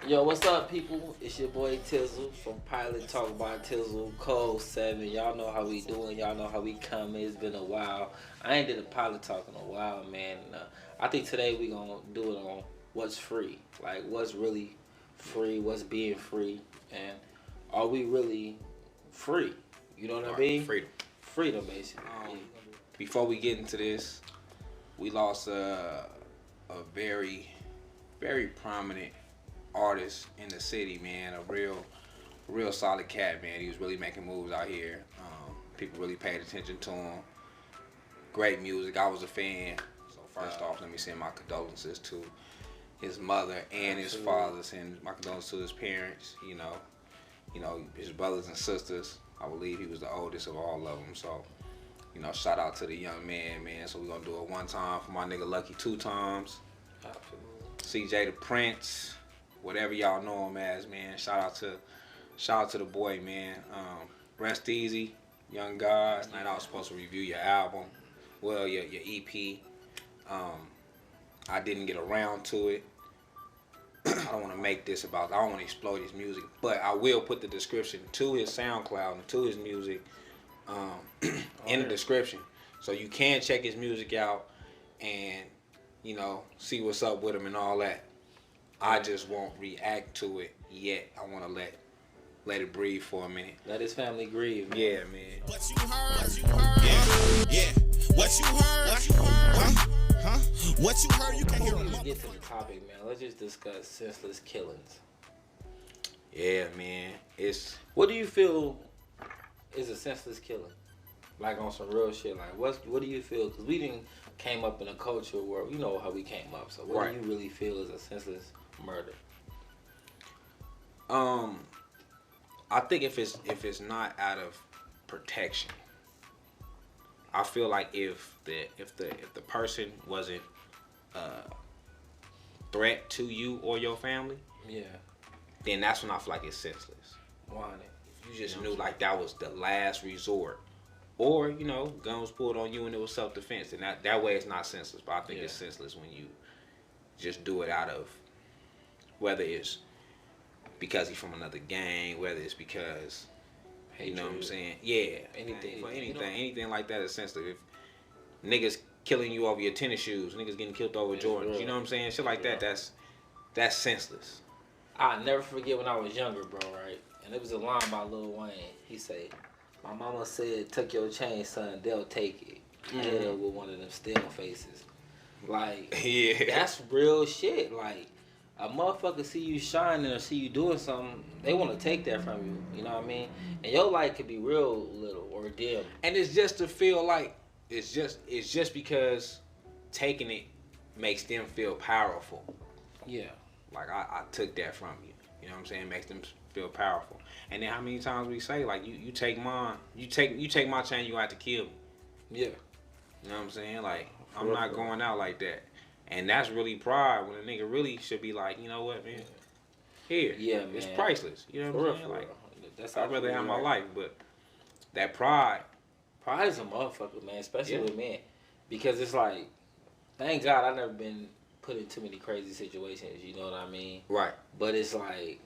Yo, what's up, people? It's your boy Tizzle from Pilottalk by Tizzle, Code 7. Y'all know how we doing. Y'all know how we coming. It's been a while. I ain't did a pilot talk in a while, man. I think today we gonna do it on what's free. Like, what's really free, what's being free, and are we really free? You know what I mean? Freedom. Freedom, basically. Before we get into this, we lost a very, very prominent artist in the city, man. A real solid cat, man. He was really making moves out here. People really paid attention to him. Great music. I was a fan. So first off, let me send my condolences to his mother and his father. Send my condolences to his parents. You know, his brothers and sisters. I believe he was the oldest of all of them. So, shout out to the young man, man. So we're gonna do it one time for my nigga Lucky two times. Absolutely. CJ the Prince, whatever y'all know him as, man. Shout out to the boy, man. Rest easy, young God. Tonight I was supposed to review your album, well, your EP. I didn't get around to it. I don't want to make this about. I don't want to explode his music, but I will put the description to his SoundCloud and to his music in the description, so you can check his music out and see what's up with him and all that. I just won't react to it yet. I want to let it breathe for a minute. Let his family grieve, man. Yeah, man. What you heard? Yeah. What you heard? Huh? What you heard? You can hear Before him. we get to the topic, man, let's just discuss senseless killings. Yeah, man. What do you feel is a senseless killing? Like on some real shit. Like what do you feel? Because we didn't came up in a culture where you know how we came up. So what do you really feel is a senseless murder? I think if it's not out of protection, I feel like if the person wasn't a threat to you or your family, Yeah. then that's when I feel like it's senseless. Why? If you just knew like that was the last resort, or gun was pulled on you and it was self-defense, and that way it's not senseless. But I think it's senseless when you just do it out of, whether it's because he's from another gang, whether it's because you know what I'm saying, anything like that is sensitive. If niggas killing you over your tennis shoes, niggas getting killed over Jordans, you know what I'm saying, shit like that, that's senseless. I'll never forget when I was younger, bro, right? And it was a line by Lil Wayne. He said, my mama said, "Tuck your chain, son, they'll take it." Yeah, with one of them still faces. Like, Yeah. that's real shit. Like, a motherfucker see you shining or see you doing something, they want to take that from you. You know what I mean? And your light could be real little or dim. And it's just to feel like it's just because taking it makes them feel powerful. Yeah. Like I took that from you. You know what I'm saying? Makes them feel powerful. And then how many times we say like you take mine, you take my chain, you have to kill me. Yeah. You know what I'm saying? Like I'm not going out like that. And that's really pride when a nigga really should be like, you know what, man? Here. Yeah, man. It's priceless. You know what I'm saying? Like that's I'd rather have my right. life, but that pride. Pride is a motherfucker, man, especially with men. Because it's like, thank God I never been put in too many crazy situations, you know what I mean? Right. But it's like,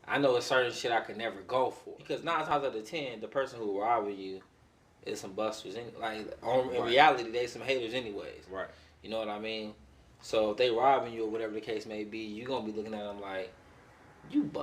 I know it's certain shit I could never go for. Because 9 times out of 10, the person who robbing you is some busters. In reality, they some haters anyways. Right. You know what I mean? So if they robbing you or whatever the case may be, you going to be looking at them like,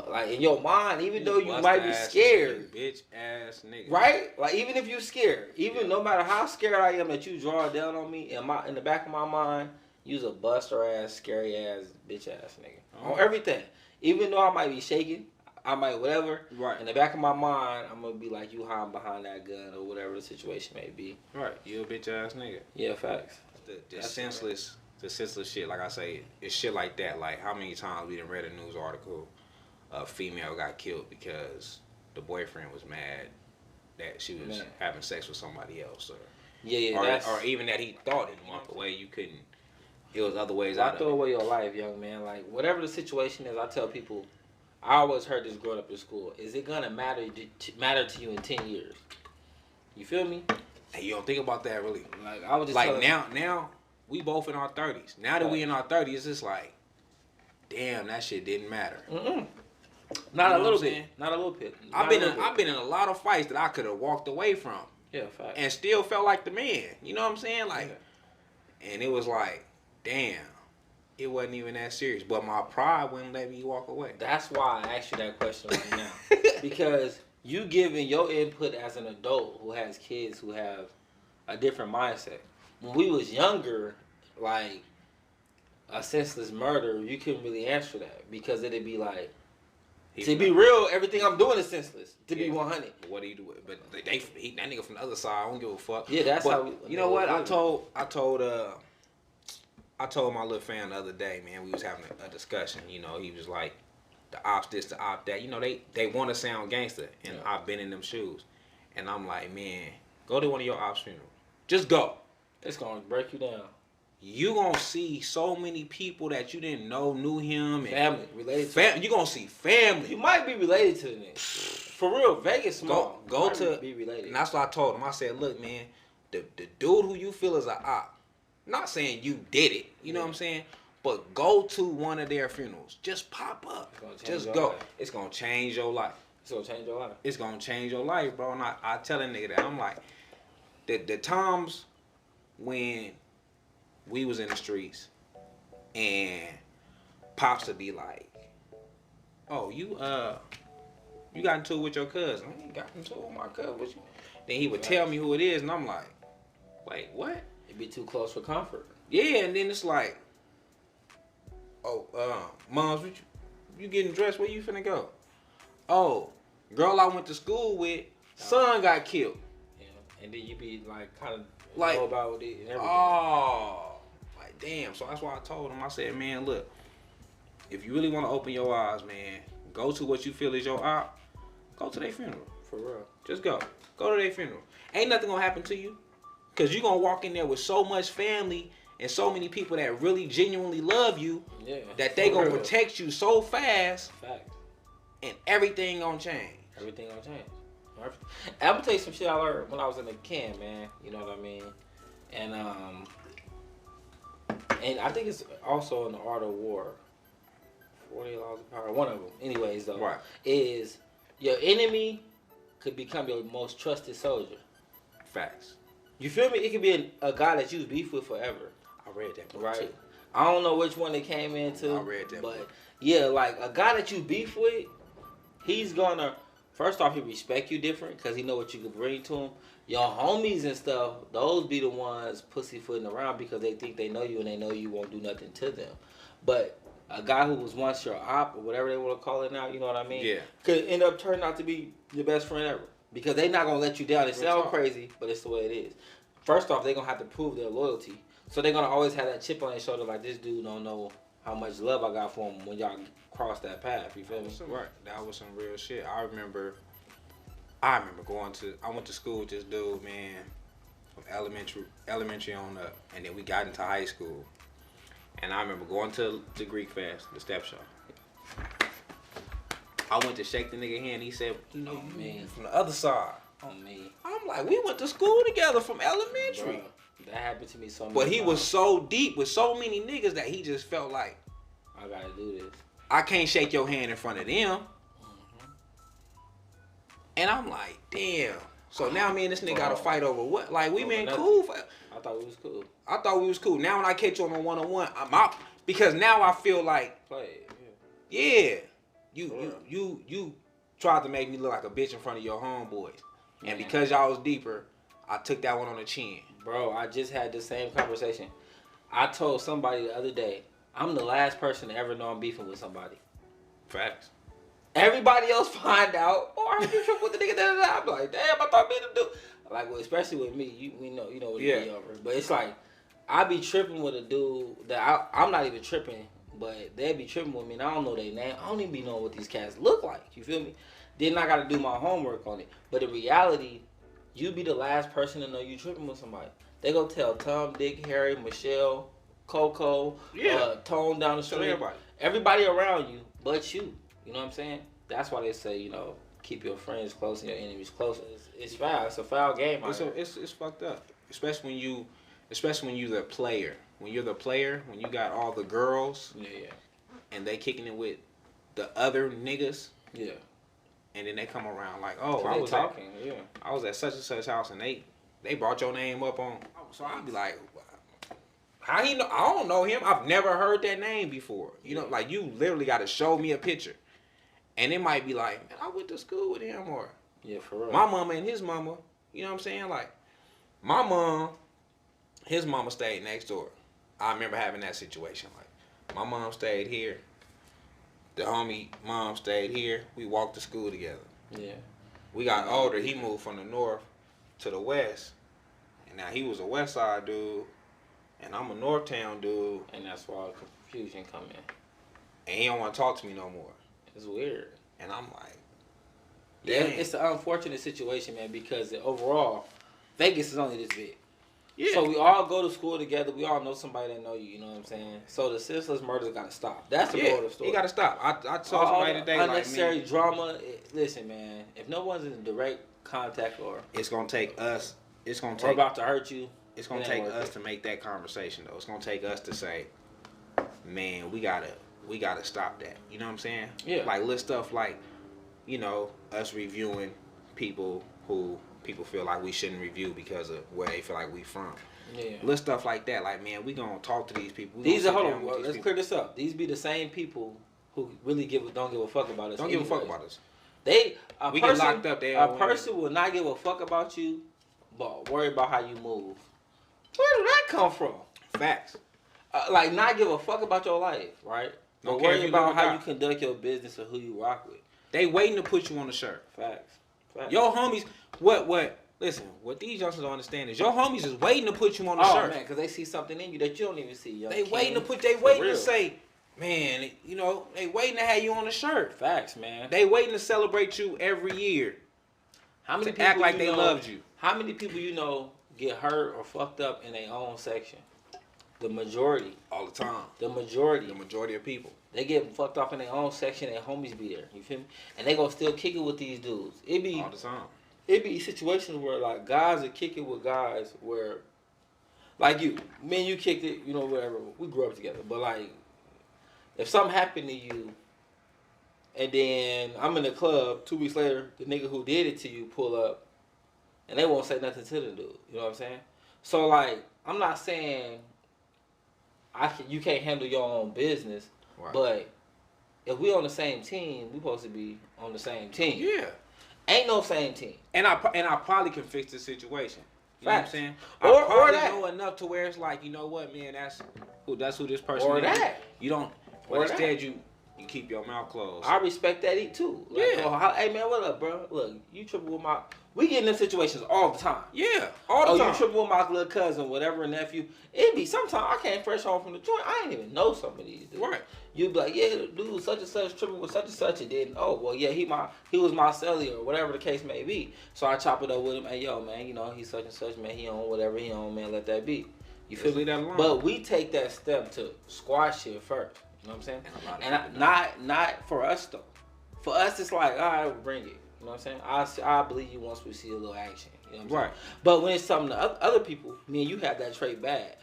like in your mind, even though you might be scared, bitch ass nigga, right? Like even if you scared, no matter how scared I am that you draw down on me, in the back of my mind, you's a buster ass, scary ass, bitch ass nigga on everything. Even though I might be shaking, I might whatever. Right. In the back of my mind, I'm gonna be like you hiding behind that gun or whatever the situation may be. Right. You a bitch ass nigga. Yeah, facts. The senseless shit. Like I say, it's shit like that. Like how many times we done read a news article. A female got killed because the boyfriend was mad that she was having sex with somebody else, or even that he thought it walked away. You couldn't. It was other ways out of it. Throw away your life, young man. Like whatever the situation is, I tell people. I always heard this growing up in school. Is it gonna matter to you in 10 years? You feel me? Hey, you don't think about that really. Like I was just like now we both in our 30s. Now that we in our 30s, it's like, damn, that shit didn't matter. Not You a know little what I'm bit. saying? Not a little bit. I've been in a lot of fights that I could have walked away from. Yeah, fact. And still felt like the man. You know what I'm saying? Like, and it was like, damn, it wasn't even that serious. But my pride wouldn't let me walk away. That's why I asked you that question right now. Because you giving your input as an adult who has kids who have a different mindset. When we was younger, like a senseless murder, you couldn't really answer that because it'd be like, to be real, everything I'm doing is senseless. To be 100. What do you do? But that nigga from the other side, I don't give a fuck. Yeah, that's how. You know what? I told my little fan the other day, man. We was having a discussion. You know, he was like, the ops this, the op that. You know, they want to sound gangster, and I've been in them shoes, and I'm like, man, go to one of your ops funerals. Just go. It's gonna break you down. You gonna see so many people that you didn't know knew him. And family related. To you gonna see family. You might be related to the nigga. For real, Vegas small. Go to be related. And that's what I told him. I said, look, man, the dude who you feel is a op. Not saying you did it. You know what I'm saying? But go to one of their funerals. Just pop up. Just go. Life. It's gonna change your life. It's gonna change your life. It's gonna change your life, bro. And I tell a nigga that I'm like, the times when we was in the streets and pops would be like, oh, you got into it with your cousin. I ain't got into it with my cousin. Then he would tell me who it is, and I'm like, wait, what? It'd be too close for comfort. Yeah, and then it's like, oh, moms, you getting dressed? Where you finna go? Oh, girl I went to school with, son got killed. Yeah, and then you be like, kind of like, know about it and everything. Oh, like damn. So that's why I told him. I said, man, look, if you really want to open your eyes, man, go to what you feel is your op. Go to their funeral. For real. Just go. Go to their funeral. Ain't nothing gonna happen to you. Cause you gonna walk in there with so much family and so many people that really genuinely love you, that they gonna protect you so fast. Fact. And everything gonna change. Everything gonna change. I'm gonna tell you some shit I learned when I was in the camp, man. You know what I mean? And I think it's also in the Art of War. 40 Laws of Power. One of them. Anyways, though, right, is your enemy could become your most trusted soldier. Facts. You feel me? It could be a guy that you was beef with forever. I read that book right too. I don't know which one they came into. I read that but book. Yeah, like a guy that you beef with, he's gonna, first off, he respect you different because he know what you can bring to him. Your homies and stuff, those be the ones pussyfooting around because they think they know you and they know you won't do nothing to them. But a guy who was once your op or whatever they want to call it now, you know what I mean? Yeah. Could end up turning out to be your best friend ever because they not gonna let you down. It sounds crazy, but it's the way it is. First off, they're gonna have to prove their loyalty, so they're gonna always have that chip on their shoulder, like this dude don't know how much love I got for him when y'all cross that path. You feel me? Right. That was some real shit. I remember I went to school with this dude, man, from elementary on up, and then we got into high school. And I remember going to the Greek fest, the step show. I went to shake the nigga hand. He said, you know, man, from the other side. On me. I'm like, we went to school together from elementary. Bruh, that happened to me so much. But he was so deep with so many niggas that he just felt like, I gotta do this. I can't shake your hand in front of them. And I'm like, damn. So now me and this nigga got to fight over what? Like, we been cool. I thought we was cool. I thought we was cool. Now when I catch you on a one-on-one, I'm out. Because now I feel like, play. Yeah. You tried to make me look like a bitch in front of your homeboys. And because y'all was deeper, I took that one on the chin. Bro, I just had the same conversation. I told somebody the other day, I'm the last person to ever know I'm beefing with somebody. Facts. Everybody else find out, or I be tripping with the nigga that I'm like, damn, I thought me to do. Like, well, especially with me, you know what it be over. But it's like, I be tripping with a dude that I'm not even tripping, but they be tripping with me, and I don't know their name. I don't even be knowing what these cats look like. You feel me? Then I got to do my homework on it. But in reality, you be the last person to know you tripping with somebody. They go tell Tom, Dick, Harry, Michelle, Coco, Tone down the street. Everybody around you, but you. You know what I'm saying? That's why they say, you know, keep your friends close and your enemies close. It's foul. It's a foul game. It's fucked up. Especially when you the player. When you're the player, when you got all the girls. Yeah. and they kicking it with the other niggas. Yeah. And then they come around like, oh, So I they was talking. Yeah. I was at such and such house, and they brought your name up on. So I'd be like, how he know? I don't know him. I've never heard that name before. You know, like you literally got to show me a picture, and it might be like, man, I went to school with him, or Yeah, for real. my mama and his mama. You know what I'm saying? Like my mom, his mama stayed next door. I remember having that situation. Like my mom stayed here. The homie mom stayed here. We walked to school together. Yeah. We got older. He moved from the north to the west. And now he was a west side dude. And I'm a north town dude. And that's why all the confusion come in. And he don't want to talk to me no more. It's weird. And I'm like, Yeah, damn. it's an unfortunate situation, man, because overall, Vegas is only this big. Yeah. So we all go to school together. We all know somebody that know you. You know what I'm saying? So the senseless murders got to stop. That's the moral of the story. He got to stop. I told All somebody today, unnecessary like, drama. Listen, man. If no one's in direct contact or it's going to take us. It's going to or take. about to hurt you, It's going to take us to make that conversation, though. It's going to take us to say, man, we gotta stop that. You know what I'm saying? Yeah. Like little stuff like, you know, us reviewing people who people feel like we shouldn't review because of where they feel like we from. Yeah. Little stuff like that. Like, man, we gonna talk to these people. These are, hold on, let's clear this up. These be the same people who really don't give a fuck about us. Don't give a fuck about us. We get locked up, a person will not give a fuck about you, but worry about how you move. Where did that come from? Facts. Like, not give a fuck about your life, right? Don't But care worry if you about live or how die. you conduct your business or who you rock with. They waiting to put you on the shirt. Facts. Your homies, what? Listen, what these youngsters don't understand is your homies is waiting to put you on the shirt. Oh, man, because they see something in you that you don't even see. Young They king. waiting For to real. say, man, you know, they waiting to have you on the shirt. Facts, man. They waiting to celebrate you every year. How many To people act like you they know- loved you. How many people you know get hurt or fucked up in their own section? The majority. All the time. The majority. The majority of people. They get fucked off in their own section. Their homies be there. You feel me? And they gonna still kick it with these dudes. All the time. It be situations where like guys are kicking with guys where, like me and you kicked it. You know, whatever. We grew up together. But like, if something happened to you, and then I'm in the club 2 weeks later, the nigga who did it to you pull up, and they won't say nothing to the dude. You know what I'm saying? So like, I'm not saying you can't handle your own business, Right. but if we on the same team, we supposed to be on the same team. Yeah. Ain't no same team. And I probably can fix the situation. You know what I'm Facts. saying? Or I probably that. know enough to where it's like, you know what, man, that's who this person Or is. that. You don't. But Or instead that. you keep your mouth closed. I respect that too. Like, Yeah. hey man, what up, bro? Look, you tripping with my. We get in them situations all the time. Yeah. All the time. You tripping with my little cousin, whatever, nephew. It be sometimes I came fresh home from the joint. I ain't even know some of these dudes. Right. You be like, yeah, dude, such and such tripping with such and such, and then well, yeah, he was my celly or whatever the case may be. So I chop it up with him. Hey, yo, man, you know he's such and such, man. He on whatever he on, man. Let that be. You feel Just me? leave that alone. But we take that step to squash it first. You know what I'm saying? And a lot of And people not for us though. For us, it's like, all right, bring it. You know what I'm saying? I believe you once we see a little action. You know what I'm Right. saying? But when it's something to other people, me and you have that trait bad.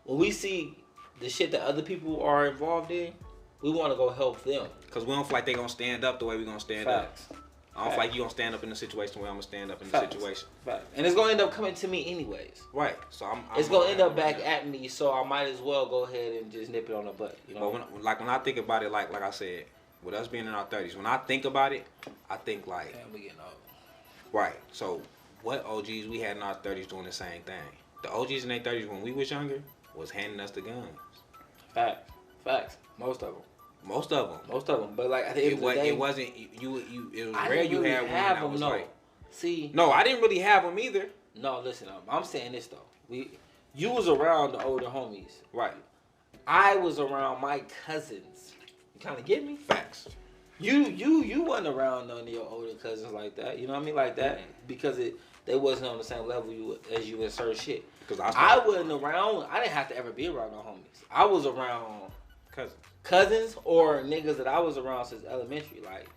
When we see the shit that other people are involved in, we want to go help them. Because we don't feel like they going to stand up the way we going to stand Facts. up. I don't feel like you going to stand up in the situation the way I'm going to stand up in the Facts. situation. Facts. And it's going to end up coming to me anyways. Right. So I'm It's going to end up back at. at me, so I might as well go ahead and just nip it on the butt. You know? But when I think about it, like I said, with us being in our 30s, when I think about it, I think like, Damn, we getting old. right. So what OGs we had in our 30s doing the same thing? The OGs in their 30s when we was younger was handing us the guns. Facts. Most of them. Most of them. But like at the end of the day, It wasn't you. It was I rare didn't you really had one have that them. was No. like. See. No, I didn't really have them either. No, listen. I'm saying this though. You was around the older homies. Right. I was around my cousins. You kind of get me? Facts. You wasn't around none of your older cousins like that. You know what I mean? Like that because they wasn't on the same level as you in certain shit. Because I wasn't around. I didn't have to ever be around no homies. I was around cousins. cousins or niggas that I was around since elementary. Like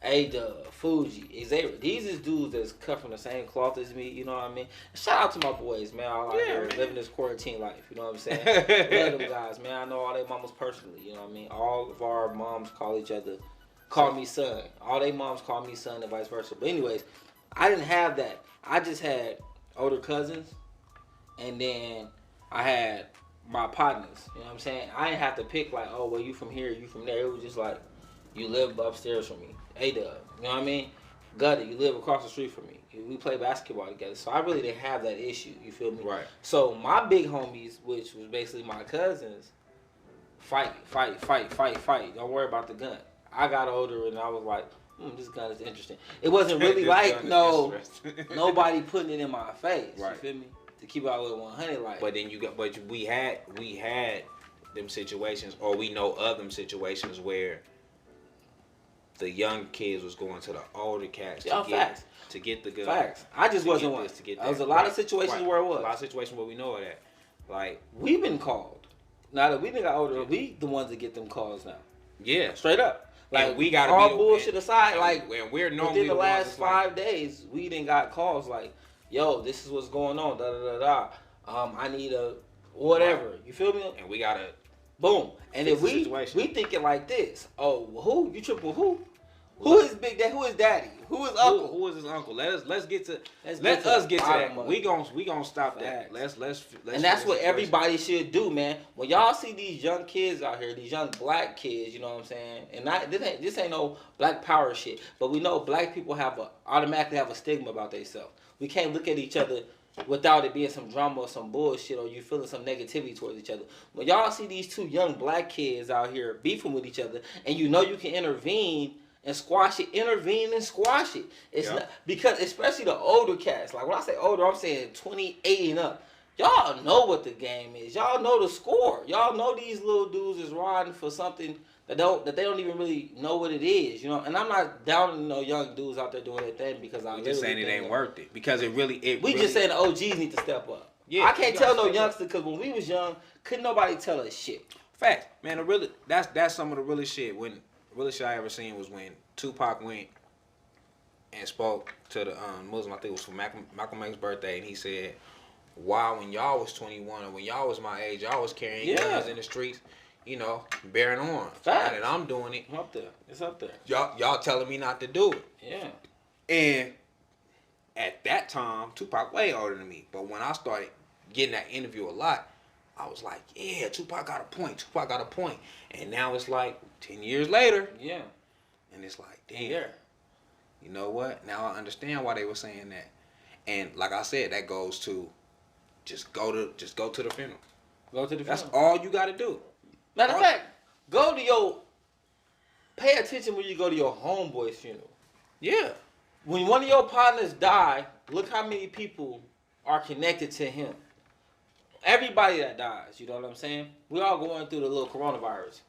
A-Dub, Fuji, Xavier. These is dudes that's cut from the same cloth as me, you know what I mean? Shout out to my boys, man. All out here living this quarantine life, you know what I'm saying? Love them guys, man. I know all their mamas personally, you know what I mean? All of our moms call me son. All they moms call me son and vice versa. But anyways, I didn't have that. I just had older cousins, and then I had my partners, you know what I'm saying? I didn't have to pick like, oh, well, you from here, you from there. It was just like, you live upstairs from me. A-Dub, you know what I mean? Gutty, you live across the street from me. We play basketball together. So I really didn't have that issue, you feel me? Right. So my big homies, which was basically my cousins, fight. Don't worry about the gun. I got older and I was like, this gun is interesting. It wasn't really like nobody putting it in my face, right. You feel me? To keep it all with 100 like. But then we had them situations, or we know of them situations where the young kids was going to the older cats to get the gun. Facts. I just wasn't one. There was a lot of situations where it was. A lot of situations where we know of that. Like, we've been called. Now that we done got older, we the ones that get them calls now. Yeah. Straight up. Like, and we gotta all be bullshit aside, like, when we're normally within the last 5 like, days, we done got calls like, yo, this is what's going on, I need a whatever. Right. You feel me? And we gotta boom. And if we thinking like this, oh, who? You triple who? Who is Big Daddy? Who is Daddy? Who is Uncle? Who is his uncle? Let us get to that. We gonna stop that. Let's and that's what everybody should do, man. When y'all see these young kids out here, these young black kids, you know what I'm saying? And this ain't no black power shit, but we know black people automatically have a stigma about themselves. We can't look at each other without it being some drama or some bullshit, or you feeling some negativity towards each other. When y'all see these two young black kids out here beefing with each other, and you know you can intervene and squash it, intervene and squash it. It's not, because especially the older cats. Like when I say older, I'm saying 28 and up. Y'all know what the game is. Y'all know the score. Y'all know these little dudes is riding for something that they don't even really know what it is. You know, and I'm not downing no young dudes out there doing their thing because I'm just saying it ain't worth it. Because we just saying the OGs need to step up. Yeah, I can't tell no youngster because when we was young, couldn't nobody tell us shit. Fact, man. That's some of the realest shit. Realest shit I ever seen was when Tupac went and spoke to the Muslim. I think it was for Malcolm X's birthday, and he said, "Wow, when y'all was 21 or when y'all was my age, y'all was carrying guns in the streets, you know, bearing arms. Fact. And I'm doing it. It's up there. Y'all telling me not to do it. Yeah. And at that time, Tupac way older than me. But when I started getting that interview a lot, I was like, yeah, Tupac got a point. And now it's like 10 years later. Yeah. And it's like, damn. Yeah. You know what? Now I understand why they were saying that. And like I said, that goes to just go to the funeral. Go to the funeral. That's all you got to do. Matter of fact, pay attention when you go to your homeboy's funeral. Yeah. When one of your partners die, look how many people are connected to him. Everybody that dies, you know what I'm saying? We all going through the little coronavirus.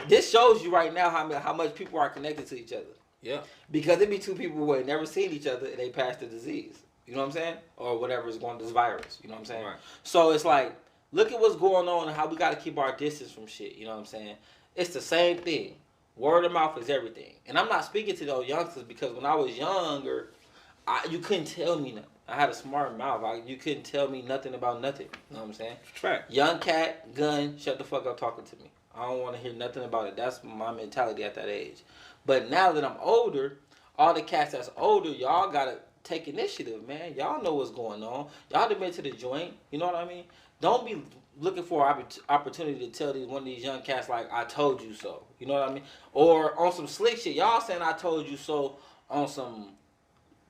This shows you right now how much people are connected to each other. Yeah. Because it be two people who had never seen each other and they passed the disease. You know what I'm saying? Or whatever is going, this virus. You know what I'm saying? Right. So it's like, look at what's going on and how we got to keep our distance from shit. You know what I'm saying? It's the same thing. Word of mouth is everything. And I'm not speaking to those youngsters because when I was younger, you couldn't tell me nothing. I had a smart mouth. You couldn't tell me nothing about nothing. You know what I'm saying? Fact. Young cat, gun, shut the fuck up talking to me. I don't want to hear nothing about it. That's my mentality at that age. But now that I'm older, all the cats that's older, y'all got to take initiative, man. Y'all know what's going on. Y'all done been to the joint. You know what I mean? Don't be looking for an opportunity to tell one of these young cats like, I told you so. You know what I mean? Or on some slick shit. Y'all saying I told you so on some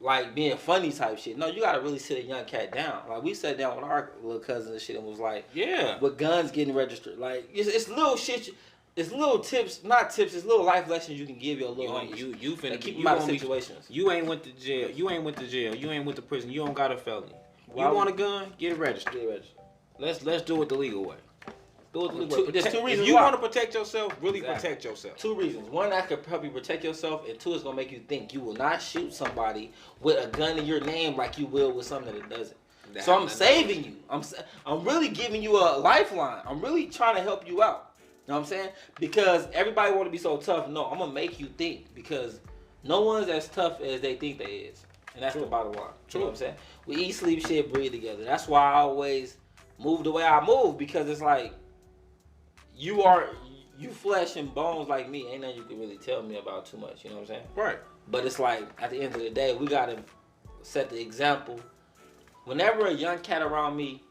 like being funny type shit. No, you gotta really sit a young cat down. Like we sat down with our little cousins and shit and was like, yeah, with guns getting registered. Like it's little shit. It's little tips, not tips. It's little life lessons you can give your little ones. You finna keep them out of situations. You ain't went to jail. You ain't went to prison. You don't got a felony. You want a gun? Get it registered. Let's do it the legal way. Do it the legal way. There's two reasons. If you want to protect yourself, really protect yourself. Two reasons. One, that could help you protect yourself, and two, it's gonna make you think you will not shoot somebody with a gun in your name like you will with something that doesn't. So I'm saving you. I'm really giving you a lifeline. I'm really trying to help you out. You know what I'm saying? Because everybody want to be so tough. No, I'm gonna make you think. Because No one's as tough as they think they is. And that's the bottom line. You know what I'm saying? We eat, sleep, shit, breathe together. That's why I always move the way I move, because it's like you flesh and bones like me. Ain't nothing you can really tell me about too much. You know what I'm saying? Right. But it's like at the end of the day, we gotta set the example. Whenever a young cat around me,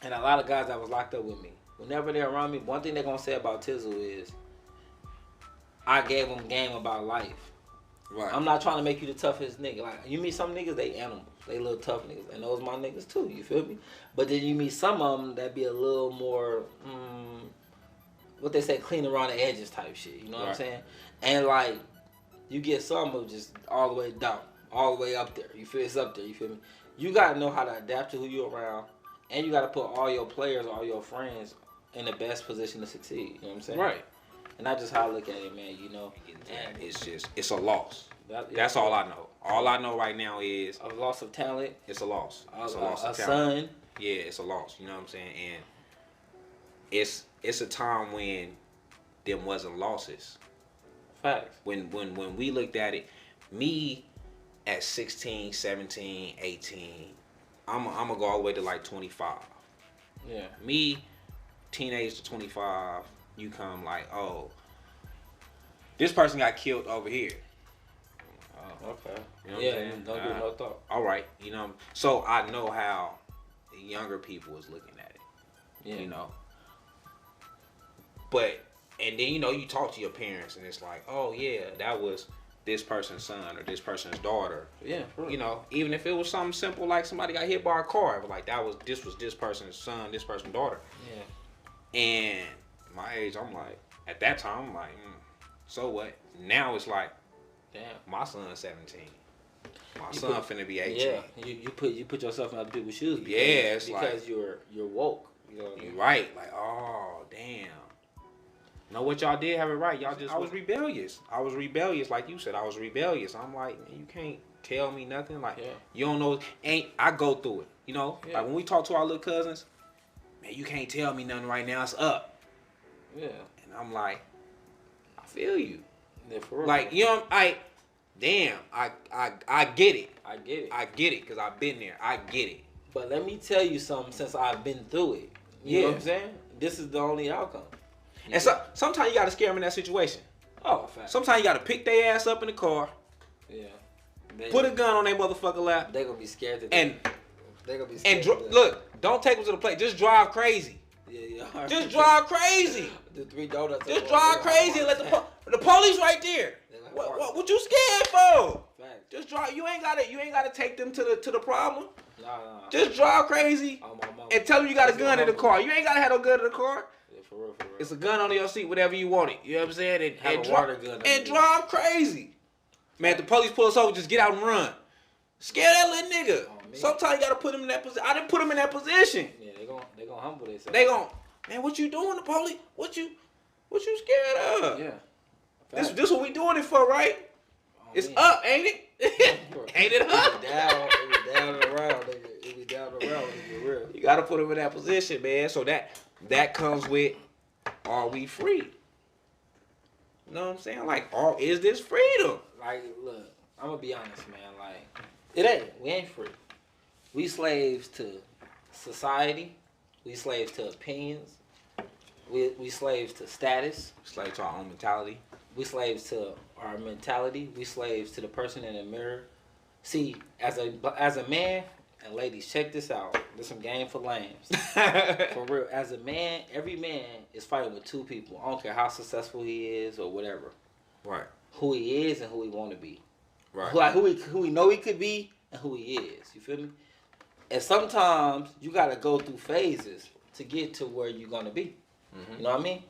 and a lot of guys that was locked up with me, whenever they're around me, one thing they're gonna say about Tizzle is, I gave them game about life. Right. I'm not trying to make you the toughest nigga. Like, you meet some niggas, they animals. They little tough niggas. And those my niggas too, you feel me? But then you meet some of them that be a little more, what they say, clean around the edges type shit. You know what I'm saying? And like, you get some of just all the way down, all the way up there. You feel it's up there, you feel me? You gotta know how to adapt to who you're around. And you gotta put all your players, all your friends in the best position to succeed. You know what I'm saying? Right. And that's just how I look at it, man, you know. And it's a loss. That's all I know. All I know right now is a loss of talent. It's a loss. It's a loss of talent. Son. Yeah, it's a loss. You know what I'm saying? And it's a time when them wasn't losses. Facts. When we looked at it, me at 16, 17, 18, I'm gonna go all the way to like 25. Yeah. Me, teenage to 25, you come like, oh, this person got killed over here. Oh, okay. You know what I'm saying? Don't give no thought. All right, you know. So I know how the younger people is looking at it. Yeah. You know. But and then you talk to your parents and it's like, oh yeah, that was this person's son or this person's daughter. Yeah. Sure. You know, even if it was something simple like somebody got hit by a car, but like this was this person's son, this person's daughter. Yeah. And my age, I'm like, at that time, I'm like, so what? Now it's like, damn, my son's 17. My son finna be 18. Yeah, you put yourself in other people's shoes. Because, it's because like, you're woke. You know what I mean? You're right. Like, oh damn. Know what y'all did have it right. I was rebellious. I was rebellious, like you said. I was rebellious. I'm like, man, you can't tell me nothing. Like, you don't know. I go through it. You know, like when we talk to our little cousins, man, you can't tell me nothing right now. It's up. Yeah. And I'm like, I feel you. Yeah, for real. Like, you know, I get it. I get it. I get it because I've been there. I get it. But let me tell you something. Since I've been through it, you know what I'm saying? This is the only outcome. And so sometimes you gotta scare them in that situation. Oh, fact. Sometimes you gotta pick their ass up in the car. Yeah. Put a gun on their motherfucking lap. They gonna be scared to and they gonna be scared. And look, don't take them to the plate. Just drive crazy. Yeah. Just drive crazy. The 3 donuts. Just drive crazy and let the police right there. What you scared for? Fact. Just drive. You ain't gotta take them to the problem. Nah. Just drive crazy and tell them you got a gun in the car. You ain't gotta have no gun in the car. Yeah, for real. It's a gun under your seat, whatever you want it. You know what I'm saying? And drive crazy. Man, if the police pull us over, just get out and run. Scare that little nigga. Sometimes you gotta put him in that position. I didn't put him in that position. Yeah, they gonna humble themselves. They gon', man, what you doing, the police? What you scared of? Yeah. This what we doing it for, right? It's up, ain't it? Ain't it up? It was down and around, nigga. It was down and around, nigga. Real. You gotta put him in that position, man. So that comes with, are we free? You know what I'm saying? Like, is this freedom? Like, look, I'm gonna be honest, man. Like, it ain't. We ain't free. We slaves to society. We slaves to opinions. We slaves to status. Slave to our own mentality. We slaves to our mentality. We slaves to the person in the mirror. See, as a man, and ladies, check this out. There's some game for lambs. For real. As a man, every man is fighting with 2 people. I don't care how successful he is or whatever. Right. Who he is and who he want to be. Right. Like who he know he could be and who he is. You feel me? And sometimes you got to go through phases to get to where you're going to be. Mm-hmm. You know what I mean?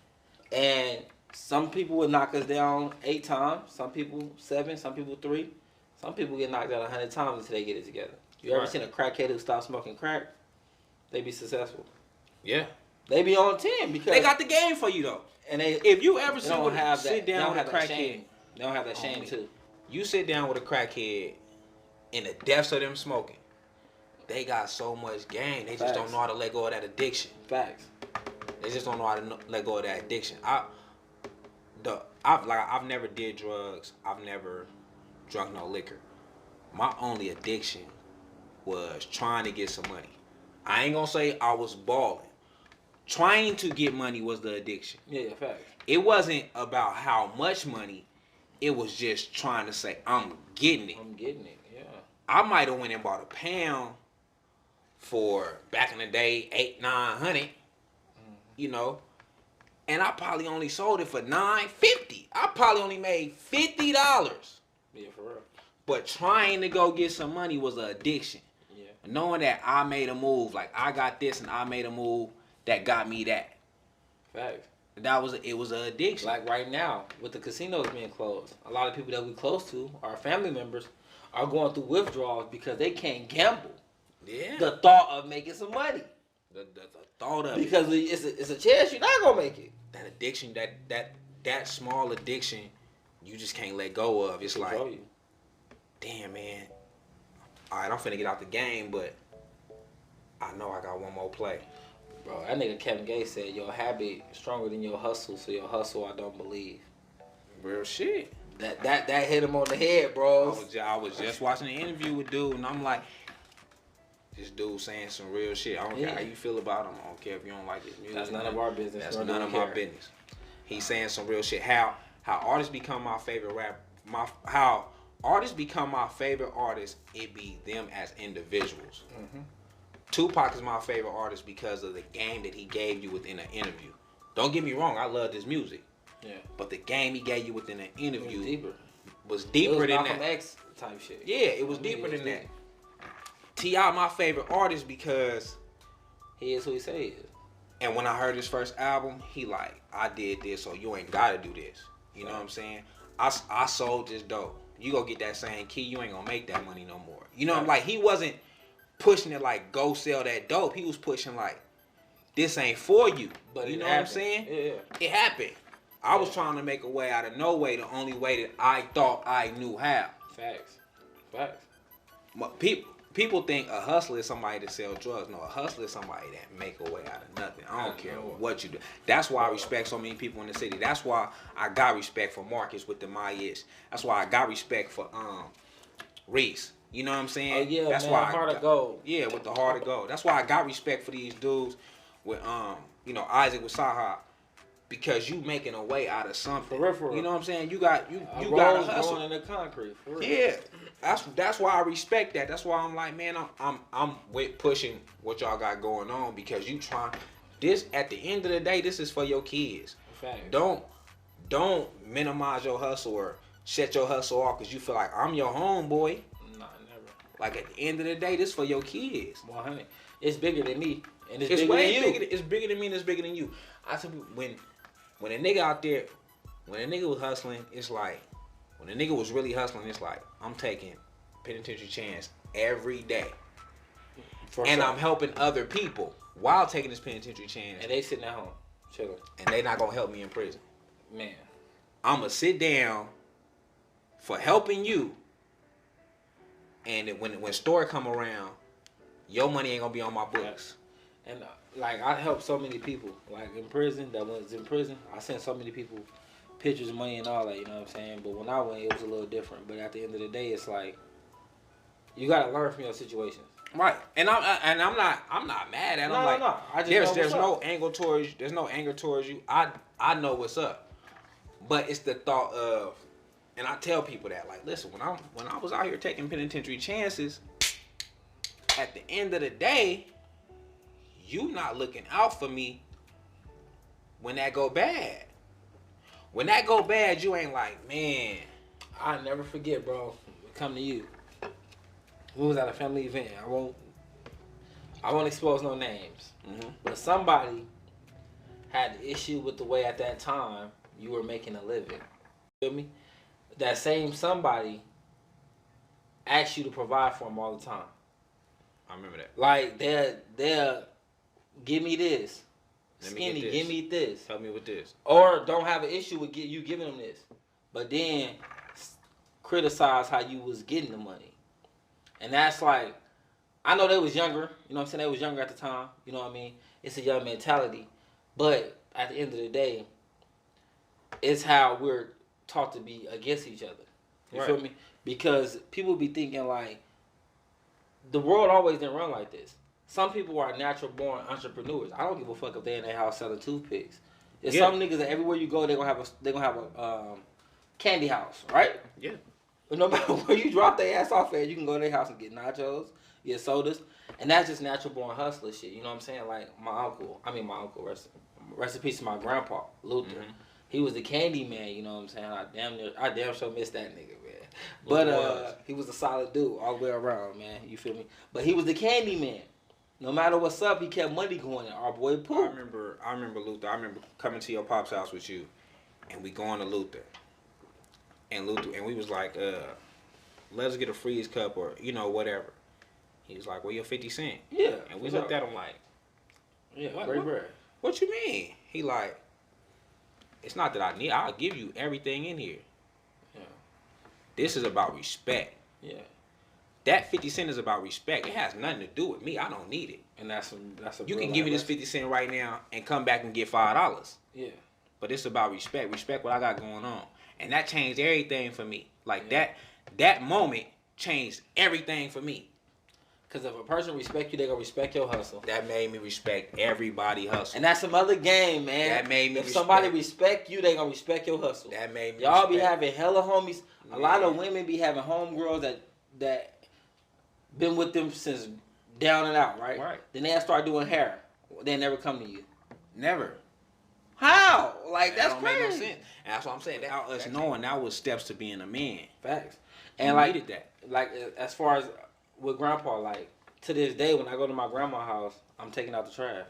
And some people will knock us down 8 times. Some people 7. Some people 3. Some people get knocked down 100 times until they get it together. You ever seen a crackhead who stopped smoking crack? They be successful. Yeah. They be on 10 because they got the game for you though. And if you ever sit down with a crackhead, they don't have that shame too. You sit down with a crackhead in the depths of them smoking. They got so much game. They just don't know how to let go of that addiction. Facts. They just don't know how to let go of that addiction. I've never did drugs. I've never drunk no liquor. My only addiction was trying to get some money. I ain't gonna say I was balling. Trying to get money was the addiction. Yeah, fact. It wasn't about how much money. It was just trying to say I'm getting it. I'm getting it. Yeah. I might have went and bought a pound for back in the day 800-900, you know, and I probably only sold it for $9.50. I probably only made $50. Yeah, for real. But trying to go get some money was an addiction. Yeah. Knowing that I made a move, like I got this and I made a move that got me that. Fact. It was an addiction. Like right now, with the casinos being closed, a lot of people that we close to, our family members, are going through withdrawals because they can't gamble. Yeah. The thought of making some money. The thought of because it's a chance you're not gonna make it. That addiction, that small addiction, you just can't let go of. It's like, damn, man. All right, I'm finna get out the game, but I know I got one more play. Bro, that nigga Kevin Gates said your habit stronger than your hustle, so your hustle I don't believe. Real shit. That hit him on the head, bro. I was just watching an interview with dude, and I'm like, this dude saying some real shit. I don't care how you feel about him. I don't care if you don't like his music. That's none of our business. That's none of my business. He's saying some real shit. How artists become my favorite rap. How artists become my favorite artists. It be them as individuals. Mm-hmm. Tupac is my favorite artist because of the game that he gave you within an interview. Don't get me wrong, I love his music. Yeah. But the game he gave you within an interview was deeper than Malcolm that. X type shit. Yeah, it was deeper than that. T.I. my favorite artist because he is who he say he is. And when I heard his first album, he like, I did this, so you ain't gotta do this. You know what I'm saying? I sold this dope. You go get that same key, you ain't gonna make that money no more. You know, like he wasn't pushing it like go sell that dope. He was pushing like this ain't for you. But you know what I'm saying? Yeah. It happened. I was trying to make a way out of no way, the only way that I thought I knew how. Facts. But people think a hustler is somebody that sell drugs. No, a hustler is somebody that make a way out of nothing. I don't care what you do. That's why I respect so many people in the city. That's why I got respect for Marcus with the Mayish. That's why I got respect for Reese. You know what I'm saying? Oh yeah, that's man, why heart of gold. Yeah, with the heart of gold. That's why I got respect for these dudes with Isaac with Saha. Because you making a way out of something. For real. You know what I'm saying? You got to hustle. Growing in the concrete. For real. Yeah. That's why I respect that. That's why I'm like, man, I'm with pushing what y'all got going on because you trying this at the end of the day, this is for your kids. Fact. Don't minimize your hustle or shut your hustle off because you feel like I'm your homeboy. Nah, never. Like at the end of the day, this for your kids. 100. It's bigger than me. And it's bigger way than you. It's bigger than me and it's bigger than you. I tell you, when a nigga out there, when a nigga was hustling, it's like, when a nigga was really hustling, it's like, I'm taking penitentiary chance every day. I'm helping other people while taking this penitentiary chance. And they sitting at home, chilling. And they not gonna help me in prison. Man. I'm gonna sit down for helping you. And when story come around, your money ain't gonna be on my books. And like I helped so many people, like in prison, that was in prison. I sent so many people pictures of money and all that, you know what I'm saying? But when I went, it was a little different. But at the end of the day, it's like you gotta learn from your situations. Right. And I'm not mad at him. No. There's no anger towards you. I know what's up. But it's the thought of, and I tell people that, like, listen, when I was out here taking penitentiary chances, at the end of the day, you not looking out for me when that go bad. When that go bad, you ain't like, man. I never forget, bro. Come to you. We was at a family event. I won't expose no names. Mm-hmm. But somebody had an issue with the way at that time you were making a living. You feel me? That same somebody asked you to provide for them all the time. I remember that. Like they'll give me this. Skinny, give me this. Help me with this. Or don't have an issue with you giving them this. But then criticize how you was getting the money. And that's like, I know they was younger. You know what I'm saying? They was younger at the time. You know what I mean? It's a young mentality. But at the end of the day, it's how we're taught to be against each other. You Right. feel me? Because people be thinking like the world always didn't run like this. Some people are natural born entrepreneurs. I don't give a fuck if they in their house selling toothpicks. There's Yeah. some niggas that everywhere you go, they gonna have a candy house, right? Yeah. But no matter where you drop their ass off at, you can go to their house and get nachos, get sodas, and that's just natural born hustler shit. You know what I'm saying? Like my uncle, rest in peace to my grandpa, Luther. Mm-hmm. He was the candy man. You know what I'm saying? I damn sure miss that nigga, man. But he was a solid dude all the way around, man. You feel me? But he was the candy man. No matter what's up, he kept money going. Our boy Pooh. I remember Luther. I remember coming to your pop's house with you, and we going to Luther. And we was like, let's get a freeze cup or whatever. He was like, well, you're 50 Cent. Yeah. And we looked at him like, yeah, what, great what? bread. What you mean? He like, it's not that I need. I'll give you everything in here. Yeah. This is about respect. Yeah. That 50 Cent is about respect. It has nothing to do with me. I don't need it. And that's a You real can give me life this 50 Cent right now and come back and get $5. Yeah. But it's about respect. Respect what I got going on. And that changed everything for me. Like Yeah. that moment changed everything for me. Because if a person respect you, they gonna respect your hustle. That made me respect everybody hustle. And that's some other game, man. That made me If somebody respect. respect you, they gonna respect your hustle. That made me Y'all be respect. having hella homies. A lot of Yeah. women be having homegirls that been with them since down and out, right? Right. Then they start doing hair. They never come to you. Never. How? Like, That that's don't crazy. make no sense. And that's what I'm saying. That us knowing that was steps to being a man. Facts. And And like needed that. like as far as with grandpa, like to this day when I go to my grandma's house, I'm taking out the trash.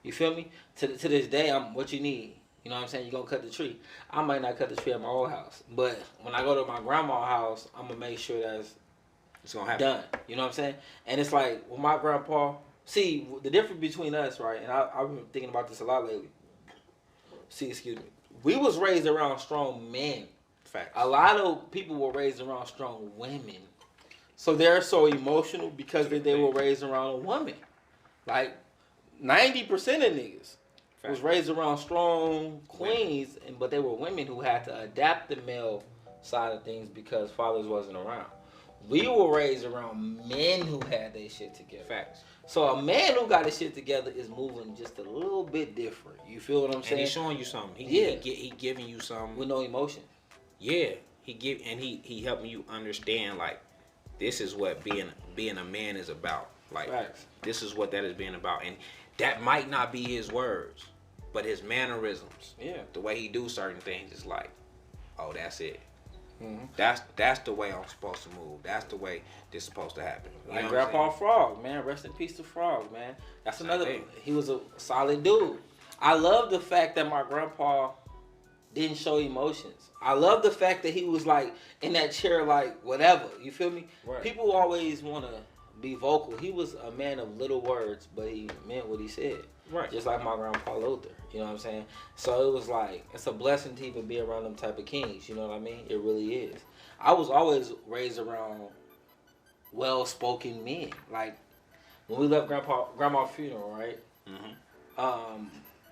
You feel me? To this day, I'm what you need. You know what I'm saying? You gonna cut the tree. I might not cut the tree at my old house, but when I go to my grandma's house, I'm gonna make sure that's It's gonna happen. done. You know what I'm saying? And it's like with my grandpa. See the difference between us, right? And I've been thinking about this a lot lately. See, excuse me. We was raised around strong men. Facts. A lot of people were raised around strong women. So they're so emotional because they were raised around a woman. Like 90% of niggas was raised around strong queens, but they were women who had to adapt the male side of things because fathers wasn't around. We were raised around men who had their shit together. Facts. So a man who got his shit together is moving just a little bit different. You feel what I'm And saying? he's showing you something. Yeah. He giving you something. With no emotion. Yeah. He helping you understand like this is what being a man is about. Like Facts. this is what that is being about. And that might not be his words, but his mannerisms. Yeah. The way he do certain things is like, oh, that's it. Mm-hmm. That's the way I'm supposed to move. That's the way this is supposed to happen. You Like know what I'm Grandpa saying? Frog, man. Rest in peace to Frog, man. That's Same another. thing. He was a solid dude. I love the fact that my grandpa didn't show emotions. I love the fact that he was like in that chair, like whatever. You feel me? Right. People always want to be vocal. He was a man of little words, but he meant what he said. Right. Just like my grandpa Luther. You know what I'm saying? So it was like, it's a blessing to even be around them type of kings. You know what I mean? It really is. I was always raised around well-spoken men. Like, when we left grandma's funeral, right? Mm-hmm.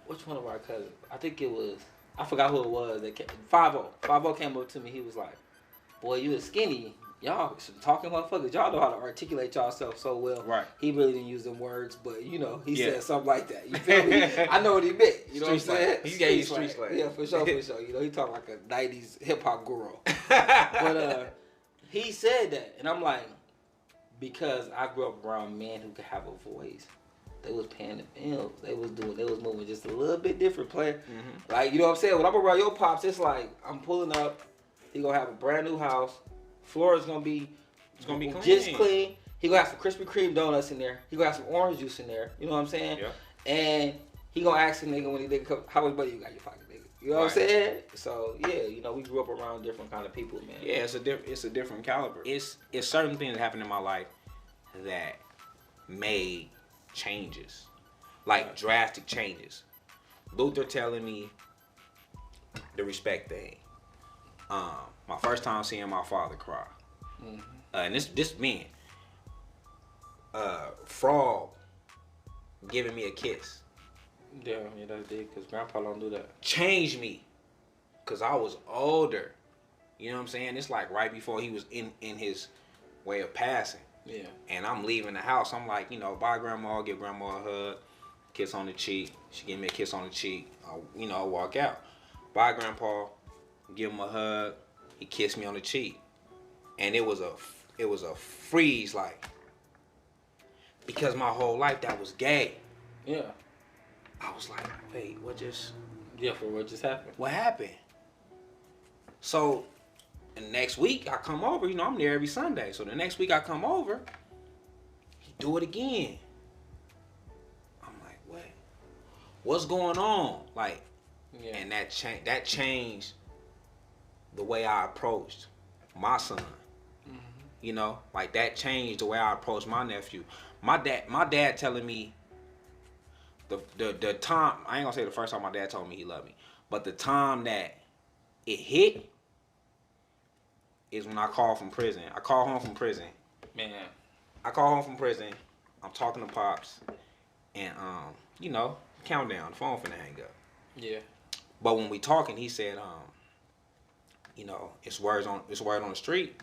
Which one of our cousins? I think it was, I forgot who it was. That came, 5-0. 5-0 came up to me. He was like, boy, you was skinny. Y'all talking motherfuckers. Y'all know how to articulate yourself so well. Right. He really didn't use them words, but he Yeah. said something like that. You feel me? I know what he meant. You know what I'm Street saying? slang. He gave you street slang. Yeah, for sure. You know, he talked like a 90s hip hop guru. But he said that, and I'm like, because I grew up around men who could have a voice. They was paying the bills. They was moving just a little bit different, player. Mm-hmm. Like, you know what I'm saying? When I'm around your pops, it's like I'm pulling up. He gonna have a brand new house. Floor is gonna be clean. just clean. He gonna have some Krispy Kreme donuts in there. He gonna have some orange juice in there. You know what I'm saying? Yeah. And he gonna ask the nigga when he come, how much money you got in your pocket, nigga? You know what I'm saying? So yeah, you know, we grew up around different kind of people, man. Yeah, it's a different caliber. It's certain things that happened in my life that made changes, like drastic changes. Luther telling me the respect thing. My first time seeing my father cry, and this man, Frog, giving me a kiss, Yeah, that's big because grandpa don't do that. changed me. Cause I was older. You know what I'm saying? It's like right before he was in his way of passing. Yeah. And I'm leaving the house. I'm like, you know, bye grandma, give grandma a hug, kiss on the cheek. She give me a kiss on the cheek. I walk out. Bye grandpa, give him a hug. He kissed me on the cheek. And it was a freeze, like, because my whole life that was gay. Yeah. I was like, wait, what just happened? What happened? So the next week I come over, you know, I'm there every Sunday. So the next week I come over, he do it again. I'm like, what? What's going on? Like, yeah. And that changed the way I approached my son. Mm-hmm. You know, like that changed the way I approached my nephew. My dad telling me the time, I ain't gonna say the first time my dad told me he loved me, but the time that it hit is when I called from prison. I called home from prison. Man. I called home from prison. I'm talking to Pops. And, you know, countdown. The phone finna hang up. Yeah. But when we talking, he said, you know, it's word on the street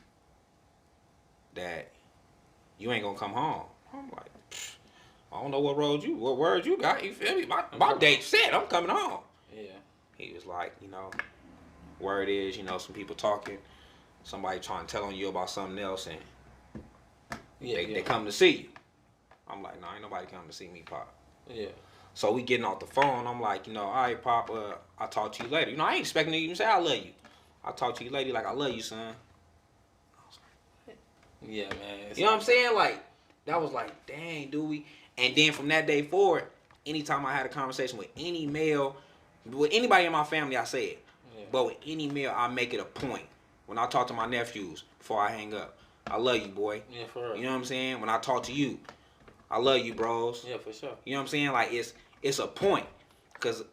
that you ain't gonna come home. I'm like, I don't know what word you got. You feel me? My date set. I'm coming home. Yeah. He was like, you know, word is, you know, some people talking. Somebody trying to tell on you about something else, and they come to see you. I'm like, no, ain't nobody coming to see me, Pop. Yeah. So we getting off the phone. I'm like, you know, all right, Pop, I'll talk to you later. You know, I ain't expecting to even say I love you. I'll talk to you later like I love you, son. Yeah, man. You know what I'm saying? Like, that was like, dang, do we? And then from that day forward, anytime I had a conversation with any male, with anybody in my family, I say it. Yeah. But with any male, I make it a point. When I talk to my nephews before I hang up, I love you, boy. Yeah, for real. You know what I'm saying? When I talk to you, I love you, bros. Yeah, for sure. You know what I'm saying? Like, it's a point. Because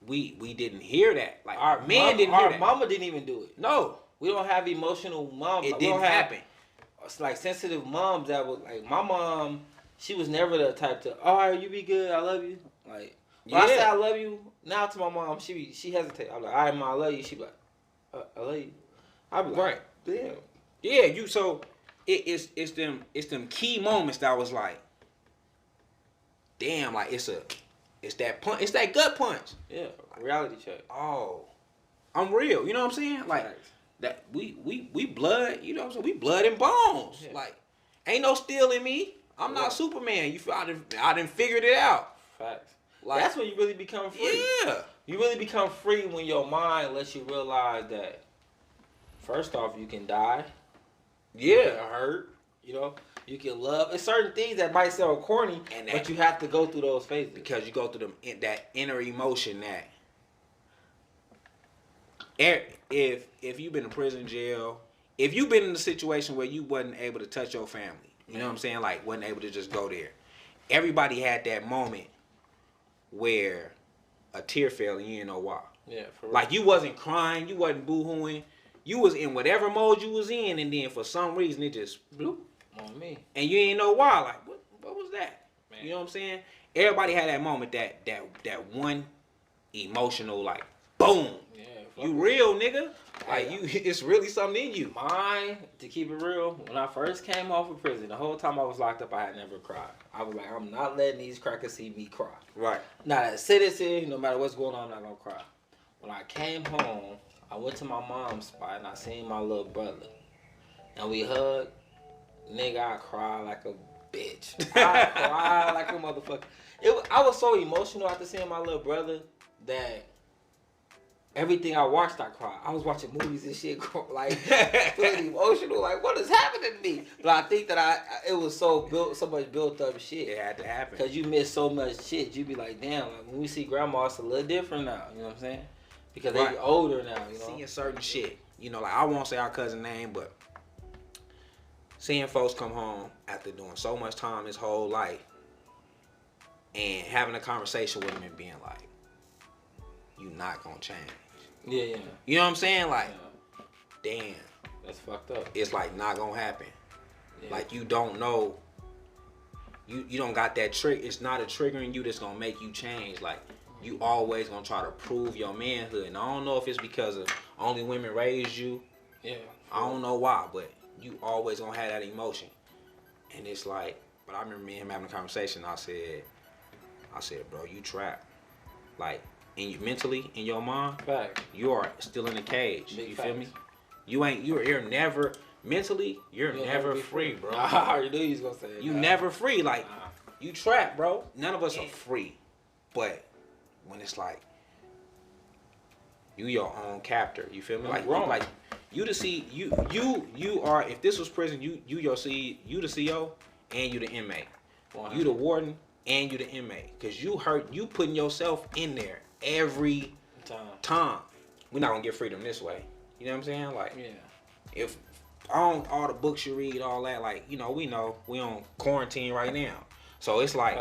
we didn't hear that. Like, our men didn't hear that. Our mama didn't even do it. No. We don't have emotional moms. It didn't happen. It's like sensitive moms that was like, my mom, she was never the type to, all right, you be good, I love you. Like, when I say I love you, now to my mom, she hesitate. I'm like, all right, ma, I love you. She be like, I love you. I be like, right. Damn. Yeah, so it's them key moments that was like, damn, like it's that punch, it's that gut punch. Yeah, reality check. Oh, I'm real. You know what I'm saying? Like that we blood. You know what I'm saying? We blood and bones. Yeah. Like ain't no steel in me. I'm not Superman. You feel? I done figured it out. Facts. Like, that's when you really become free. Yeah. You really become free when your mind lets you realize that. First off, you can die. Yeah. You can hurt. You know, you can love. It's certain things that might sound corny, but you have to go through those phases. Because you go through that inner emotion that if you've been in prison, jail, if you've been in a situation where you wasn't able to touch your family, you know what I'm saying? Like, wasn't able to just go there. Everybody had that moment where a tear fell and you didn't know why. Yeah, for real. Like, you wasn't crying, you wasn't boo-hooing. You was in whatever mode you was in, and then for some reason it just bloop on me. And you ain't know why. Like, what was that? Man. You know what I'm saying? Everybody had that moment, that one emotional, like, boom. Yeah, you real, nigga. Like, it's really something in you. Mine, to keep it real, when I first came off of prison, the whole time I was locked up, I had never cried. I was like, I'm not letting these crackers see me cry. Right. Not as citizen, no matter what's going on, I'm not gonna cry. When I came home, I went to my mom's spot and I seen my little brother. And we hugged. Nigga, I cried like a bitch. I cried like a motherfucker. I was so emotional after seeing my little brother that everything I watched, I cried. I was watching movies and shit, like, feeling emotional. Like, what is happening to me? But I think that it was so much built up shit. It had to happen. Because you miss so much shit. You be like, damn, like, when we see grandma, it's a little different now. You know what I'm saying? Because they older now, you know. Seeing certain shit. You know, like, I won't say our cousin name, but seeing folks come home after doing so much time his whole life and having a conversation with him and being like, you not gonna change. Yeah, yeah. You know what I'm saying? Like, damn. That's fucked up. It's like not gonna happen. Yeah. Like, you don't know. You don't got that trick. It's not a trigger in you that's gonna make you change. Like, you always gonna try to prove your manhood. And I don't know if it's because of only women raised you. Yeah. I don't know why, but you always gonna have that emotion. And it's like, but I remember me and him having a conversation. I said, bro, you trapped. Like, mentally, in your mind, Fact. you are still in a cage. Big you facts. feel me? You're never, mentally, you're never free, bro. I already knew you was gonna say that. You never free. Like, you trapped, bro. None of us are free. But when it's like, you your own captor, you feel me? Like, wrong. Like, you are, if this was prison, you the CO and you the inmate. You the warden and you the inmate. Cause you putting yourself in there every time. We're not gonna get freedom this way. You know what I'm saying? Like, yeah. If all the books you read, all that, like, we know we on quarantine right now. So it's like,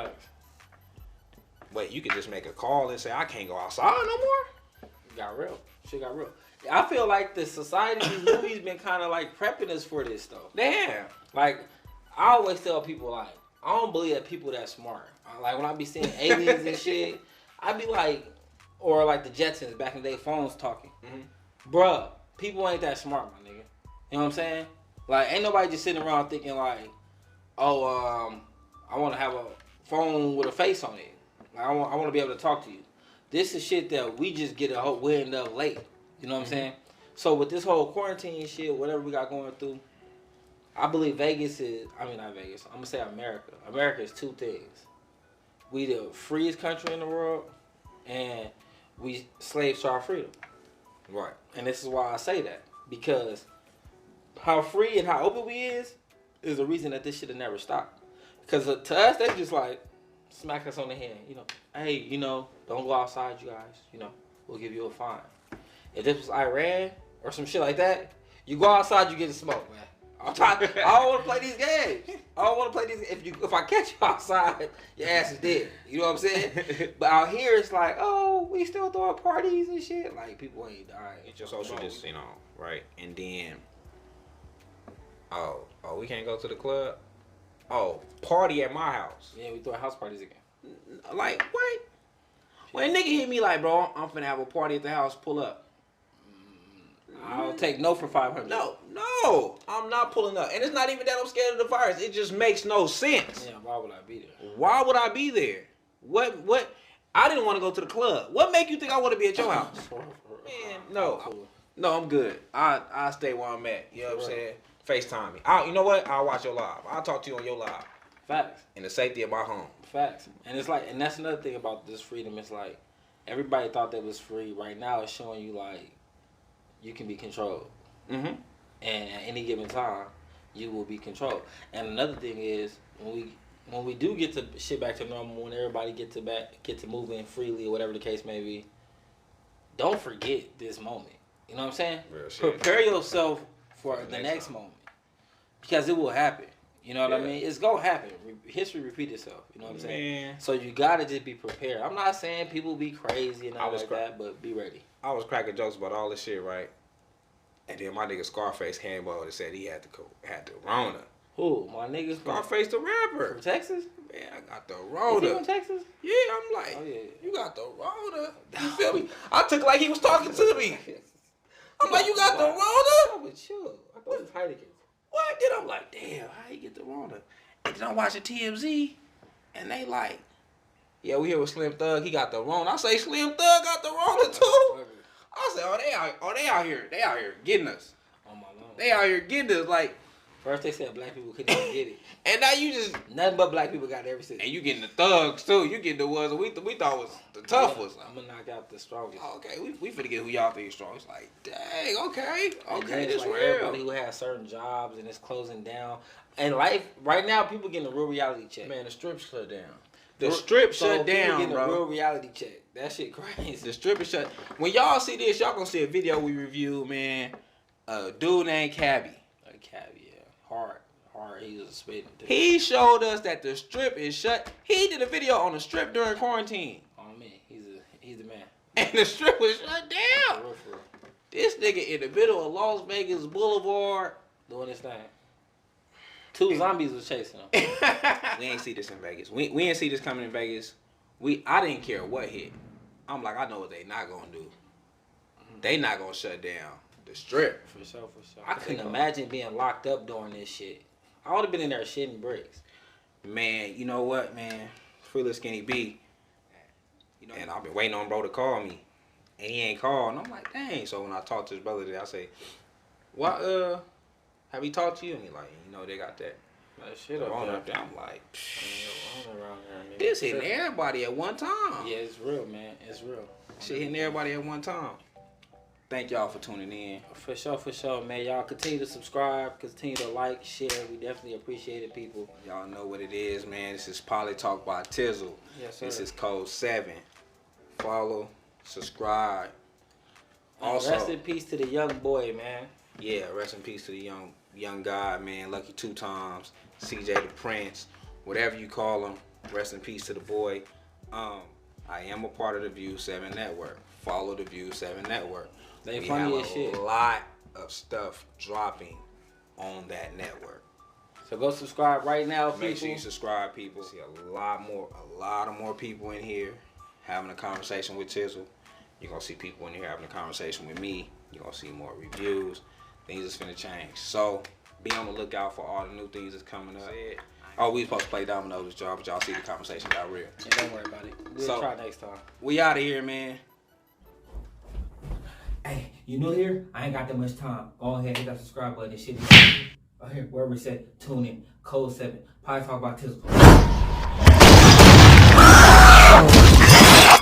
but you could just make a call and say, I can't go outside no more. Got real. Shit got real. I feel like the society, these movies been kind of like prepping us for this though. Damn. Like, I always tell people, like, I don't believe that people that smart. Like, when I be seeing aliens and shit, I be like, or like the Jetsons back in the day, phones talking. Mm-hmm. Bruh, people ain't that smart, my nigga. You know what I'm saying? Like, ain't nobody just sitting around thinking like, oh, I want to have a phone with a face on it. Like, I want to be able to talk to you. This is shit that we just get a wind of late. You know what I'm saying? So with this whole quarantine shit, whatever we got going through, I believe not Vegas. I'm gonna say America. America is two things. We the freest country in the world, and we slaves to our freedom. Right. And this is why I say that. Because how free and how open we is the reason that this shit will never stop. Because to us, they just like smack us on the hand. Hey, don't go outside, you guys. We'll give you a fine. If this was Iran or some shit like that, you go outside, you get the smoke, man. I don't want to play these games. I don't want to play these. If I catch you outside, your ass is dead. You know what I'm saying? But out here, it's like, oh, we still throwing parties and shit. Like, people ain't dying. It's your social distancing, right? And then, oh, we can't go to the club. Oh, party at my house. Yeah, we throw house parties again. Like, what? When a nigga hit me like, bro, I'm finna have a party at the house, pull up. I'll take no for 500. No, I'm not pulling up. And it's not even that I'm scared of the virus. It just makes no sense. Yeah, why would I be there? Why would I be there? What? I didn't want to go to the club. What make you think I want to be at your house? Man, no. Cool. No, I'm good. I stay where I'm at. You know what I'm saying? FaceTime me. You know what? I'll watch your live. I'll talk to you on your live. Facts. In the safety of my home. Facts. And it's like, and that's another thing about this freedom. It's like, everybody thought that was free. Right now, it's showing you like, you can be controlled. Mm-hmm. And at any given time, you will be controlled. And another thing is, when we do get to shit back to normal, when everybody get to moving freely or whatever the case may be, don't forget this moment. You know what I'm saying? Real shit. Prepare yourself for the next moment. Because it will happen. You know what I mean? It's going to happen. History repeat itself. You know what I'm saying? Man. So you got to just be prepared. I'm not saying people be crazy and all like that, but be ready. I was cracking jokes about all this shit, right? And then my nigga Scarface came over and said he had the Rona. Who? My nigga? Scarface the rapper. From Texas? Man, I got the Rona. Is he from Texas? Yeah, I'm like, oh, yeah. You got the Rona. You feel me? I took like he was talking to me. I'm like, you got the Rona? Oh, but chill. I thought it was Heineken. What? Then I'm like, damn, how you get the Rona? And then I'm watching TMZ, and they like, yeah, we here with Slim Thug. He got the Rona. I say Slim Thug got the Rona too. I say, they out here getting us. On my lawn. They out here getting us. Like, first they said black people couldn't even get it, and now you just nothing but black people got everything. And you getting the thugs too. You getting the ones we thought was the tough ones. I'm gonna knock out the strongest. Oh, okay, we finna get who y'all think is strong. It's like, dang, okay, this like real. Everybody who has certain jobs and it's closing down, and life right now, people getting a real reality check. Man, the strip shut down. The strip shut down, getting bro. A real reality check. That shit crazy. The strip is shut. When y'all see this, y'all gonna see a video we reviewed, man. A dude named Cabby. Cabby, yeah, hard. He was spitting. He showed us that the strip is shut. He did a video on the strip during quarantine. Oh man, he's the man. And the strip was shut down. For real. This nigga in the middle of Las Vegas Boulevard doing his thing. Two zombies was chasing him. We ain't see this in Vegas. We ain't see this coming in Vegas. I didn't care what hit. I'm like, I know what they not gonna do. They not gonna shut down the strip. For sure. I couldn't imagine being locked up during this shit. I would have been in there shitting bricks. Man, you know what, man? Free little Skinny B. And I've been waiting on bro to call me. And he ain't called. And I'm like, dang. So when I talked to his brother today, I say, what, have he talked to you? And he like, they got that shit up there. I'm like, around here, this hitting everybody at one time. Yeah, it's real, man. It's real. Shit hitting everybody at one time. Thank y'all for tuning in. For sure, man. Y'all continue to subscribe, continue to like, share. We definitely appreciate it, people. Y'all know what it is, man. This is Pilottalk by Tizzle. Yes, sir. This is code 7. Follow, subscribe. Also, rest in peace to the young boy, man. Yeah, rest in peace to the young guy, man. Lucky 2 times. CJ the Prince. Whatever you call him. Rest in peace to the boy. I am a part of the View 7 Network. Follow the View 7 Network. They funny as shit. We have a lot of stuff dropping on that network. So go subscribe right now, people. Make sure you subscribe, people. See a lot of more people in here having a conversation with Tizzle. You're going to see people in here having a conversation with me. You're going to see more reviews. Things is finna change. So be on the lookout for all the new things that's coming up. Oh, we supposed to play dominoes, y'all, but y'all see the conversation got real. Yeah, don't worry about it. We'll try next time. We out of here, man. Hey, you new here? I ain't got that much time. Go ahead, hit that subscribe button and shit. Oh, here, wherever it said, tune in, code 7, Pilottalk by Tizzle.